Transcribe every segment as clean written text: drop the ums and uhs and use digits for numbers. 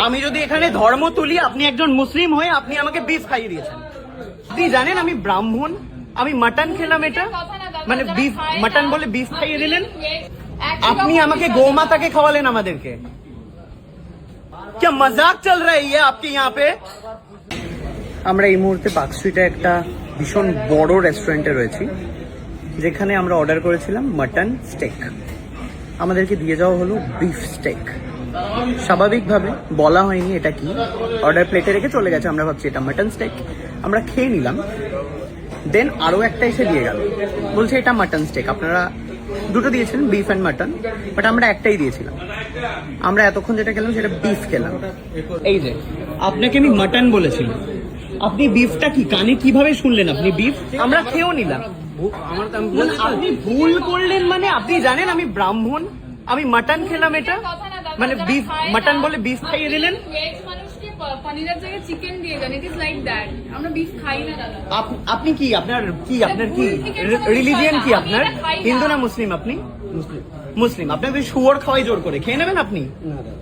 আমি যদি এখানে ধর্ম তুলি, আপনি একজন মুসলিম হয়ে আপনি আমাকে বিফ খাইয়ে দিয়েছেন। আপনি জানেন আমি ব্রাহ্মণ, আমি মাটন খেলাম, এটা মানে বিফ মাটন বলে বিফ খাইয়ে দিলেন। আপনি আমাকে গোমাতাকে খাওয়ালেন আমাদেরকে। क्या मजाक चल रहा है ये आपके यहाँ पे? আমরা এই মুহূর্তে পার্ক স্ট্রিটে একটা ভীষণ বড় রেস্টুরেন্টে রয়েছি, যেখানে আমরা অর্ডার করেছিলাম মাটন স্টেক। আমাদেরকে দিয়ে যাওয়া হলো বিফ স্টেক। স্বাভাবিকভাবে বলা হয়নি এটা কি, অর্ডার প্লেটে রেখে চলে গেছে। আমরা ভাবছি এটা মাটন স্টেক, আমরা খেয়ে নিলাম। দেন আরও একটা এসে দিয়ে গেল, বলছে এটা মাটন স্টেক। আপনারা দুটো দিয়েছিলেন, বিফ অ্যান্ড মাটন, বাট আমরা একটাই দিয়েছিলাম। আমরা এতক্ষণ যেটা খেলাম সেটা বিফ খেলাম। এই যে আপনাকে আমি মাটন বলেছিলাম, আপনি বিফটা কি কানে কিভাবে শুনলেন? আপনি বিফ, আমরা খেয়েও নিলাম। আপনি ভুল করলেন মানে, আপনি জানেন আমি ব্রাহ্মণ, আমি মাটন খেলাম, এটা মানে বিফ মাটন বলে বিফ খাইয়ে দিলেন। পনিরের জায়গায় চিকেন দিয়ে দেন, ইট ইজ লাইক দ্যাট। আমরা বিফ খাই না দাদা। আপনি কি, আপনার কি রিলিজিয়ন কি? আপনার হিন্দু না মুসলিম? আপনি মুসলিম। আপনাকে শুয়োর খাওয়াই জোর করে খেয়ে নেবেন আপনি?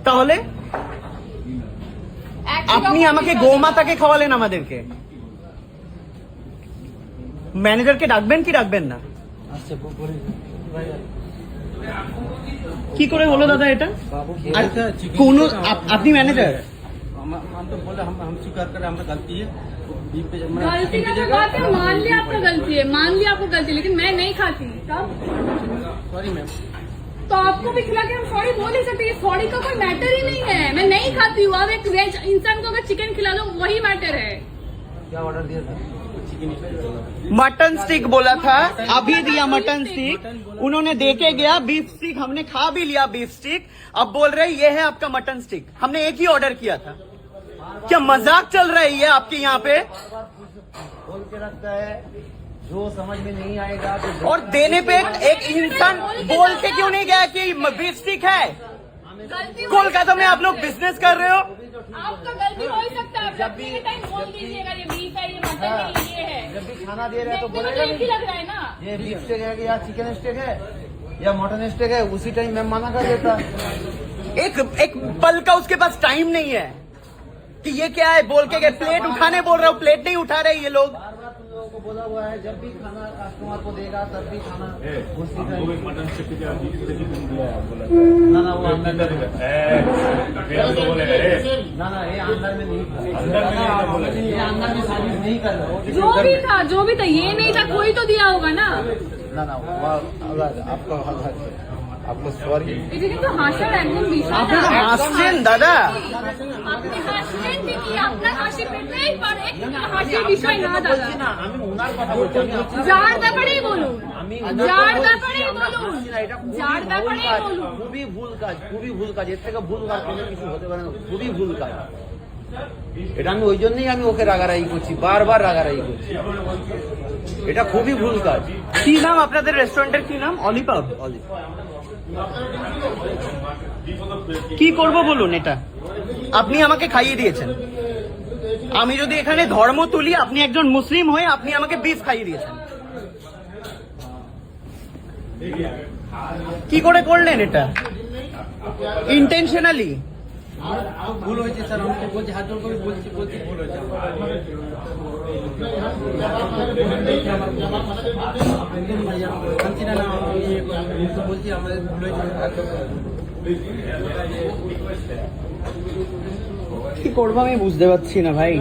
তাহলে আপনি আমাকে গোমাতাকে খাওয়ালেন আমাদেরকে। ম্যানেজারকে ডাকবেন কি ডাকবেন না? কি করে হলো দাদা এটা? কোন আপনি ম্যানেজার? हम तो बोले हम स्वीकार करें हमारा गलती है। गलती का तो बात है, मान लिया आपका गलती है, मान लिया आपको गलती, लेकिन मैं नहीं खाती तब। Sorry ma'am. तो आपको भी खिला के हम सॉरी बोल ही सकते हैं। सॉरी का कोई मैटर ही नहीं है। मैं नहीं खाती हूँ। अब एक वेज इंसान को अगर चिकन खिला दो वही मैटर है। क्या ऑर्डर दिया था? मटन स्टिक बोला था, अभी दिया मटन स्टिक। उन्होंने देके गया बीफ स्टिक, हमने खा भी लिया बीफ स्टिक। अब बोल रहे ये है आपका मटन स्टिक। हमने एक ही ऑर्डर किया था। क्या मजाक चल रहा है ये आपके यहाँ पे? बोल के रखता है, जो समझ में नहीं आएगा तो और देने पे एक इंसान बोल के क्यों नहीं गया कि बीफ स्टिक है? कोलकाता में आप लोग बिजनेस कर रहे हो। आपका गलती हो ही सकता है। जब भी टाइम बोल दीजिएगा ये बीफ है, ये मटन है, ये है। जब भी खाना दे रहे हैं तो बोलेगा एक ही लग रहा है ना, ये बीफ स्टेक है या चिकन स्टेक है या मटन स्टेक है, उसी टाइम मैं मना कर देता। एक पल का उसके पास टाइम नहीं है कि ये क्या है बोल के गए। प्लेट उठाने बोल रहा हूँ, प्लेट नहीं उठा रहे ये लोग। बार बार तुम लोगों को बोला हुआ है, जब भी खाना कस्टमर को देगा तब भी खाना उसी टाइम। मटन स्टिक दिया है बोला ना ना वो अंदर में ना ना ये अंदर में नहीं था, ये अंदर में सर्विस नहीं कर रहा। जो भी था ये नहीं था, कोई तो दिया होगा ना। ना ना वो अलग आपका अलग है, आपको सॉरी। এটা কিন্তু হাসার একদম বিষয় না। আপনারা হাসছেন দাদা। আপনি হাসছেন ঠিকই, আপনার হাসি পেতেই পারে, হাসির বিষয় না দাদা। আমি ওনার কথা বলছি, যার ব্যাপারেই বলুন, যার ব্যাপারেই বলুন, এটা যার ব্যাপারেই বলুন। খুবই ভুল কাজ, খুবই ভুল কাজ। এর থেকে ভুল কাজ কোনো কিছু হতে পারে না, খুবই ভুল কাজ। এটা আমি ওই জন্যই আমি ওকে রাগারাগি করছি, বারবার রাগারাগি করছি। এটা খুবই ভুল কাজ। কি নাম আপনাদের রেস্টুরেন্টের? কি নাম? অলিপাব। কি করব বলুন? এটা আপনি আমাকে খাইয়ে দিয়েছেন। আমি যদি এখানে ধর্ম তুলি, আপনি একজন মুসলিম হয়ে আপনি আমাকে বিফ খাইয়ে দিয়েছেন। কি করে করলেন এটা? ইন্টেনশনালি? ভুল হয়েছে স্যার, আমাকে বলছি, হাত জোর করে বলছি ভুল হয়েছে। বলছি আমাদের ভুল হয়েছে। কি করবো আমি বুঝতে পারছি না ভাই।